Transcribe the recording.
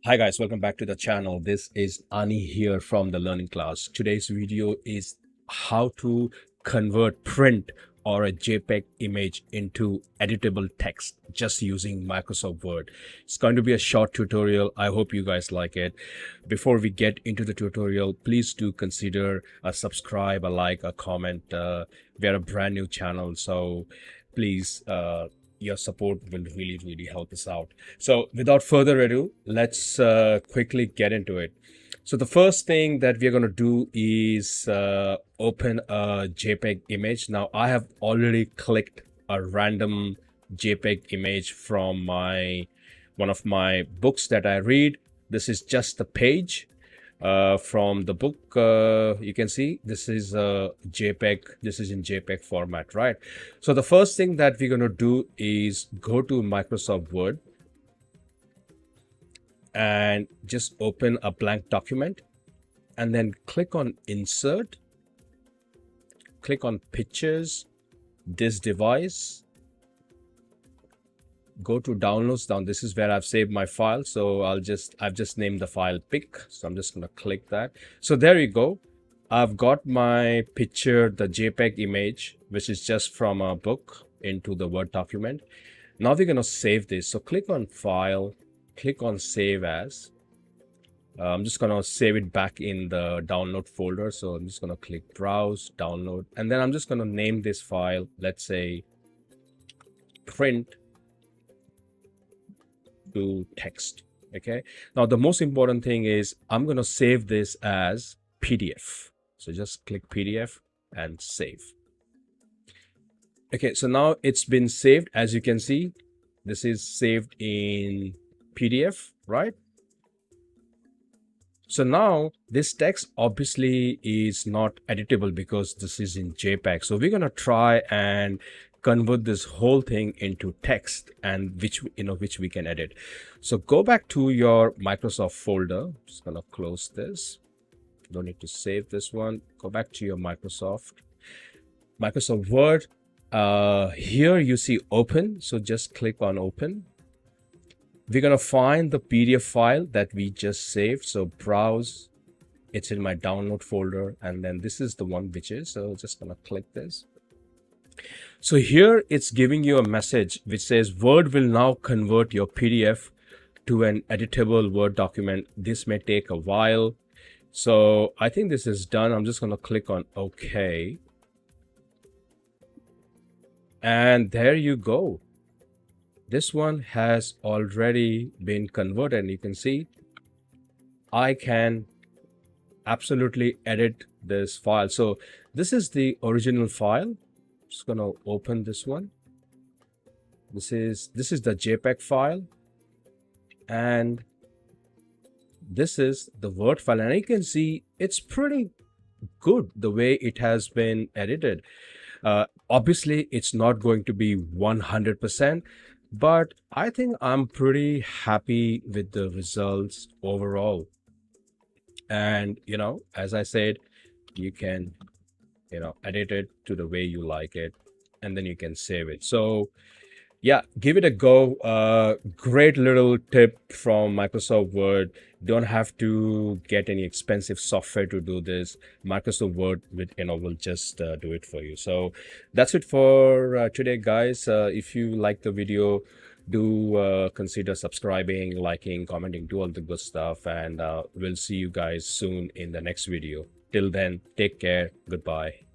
Hi guys, welcome back to the channel. This is Ani here from the learning class. Today's video is how to convert print or a JPEG image into editable text just using Microsoft Word. It's going to be a short tutorial. I hope you guys like it. Before we get into the tutorial, please do consider a subscribe, a like, a comment. We're a brand new channel, so please your support will really help us out. So without further ado, let's quickly get into it. So the first thing that we're going to do is open a JPEG image. Now I have already clicked a random JPEG image from one of my books that I read. This is just the page from the book. You can see this is a JPEG. This is in JPEG format, right? So the first thing that we're going to do is go to Microsoft Word and just open a blank document and then click on Insert, click on Pictures, this device, go to Downloads. Down this is where I've saved my file, so I've just named the file pic, so I'm just going to click that. So there you go, I've got my picture, the JPEG image, which is just from a book, into the Word document. Now we're going to save this, so click on File, click on Save As. I'm just going to save it back in the download folder, so I'm just going to click Browse, Download, and then I'm just going to name this file, let's say print to text. Okay, now the most important thing is I'm going to save this as PDF, so just click PDF and save. Okay, so now it's been saved. As you can see, this is saved in PDF, right? So now this text obviously is not editable because this is in JPEG, so we're going to try and convert this whole thing into text, and which we can edit. So go back to your Microsoft folder. Just gonna close this, don't need to save this one. Go back to your Microsoft Word. Here you see open, so just click on open. We're gonna find the PDF file that we just saved, so browse, it's in my download folder, and then this is the one which is, so just gonna click this. So here it's giving you a message which says Word will now convert your PDF to an editable Word document. This may take a while. So I think this is done. I'm just going to click on OK. And there you go. This one has already been converted, and you can see I can absolutely edit this file. So this is the original file. Just gonna open this one. This is the JPEG file, and this is the Word file, and you can see it's pretty good the way it has been edited. Obviously it's not going to be 100%, but I think I'm pretty happy with the results overall. And as I said, you can edit it to the way you like it, and then you can save it. So yeah, give it a go. Great little tip from Microsoft Word. Don't have to get any expensive software to do this. Microsoft Word will just do it for you. So that's it for today, guys. If you like the video, do consider subscribing, liking, commenting, do all the good stuff, and we'll see you guys soon in the next video. Till then, take care. Goodbye.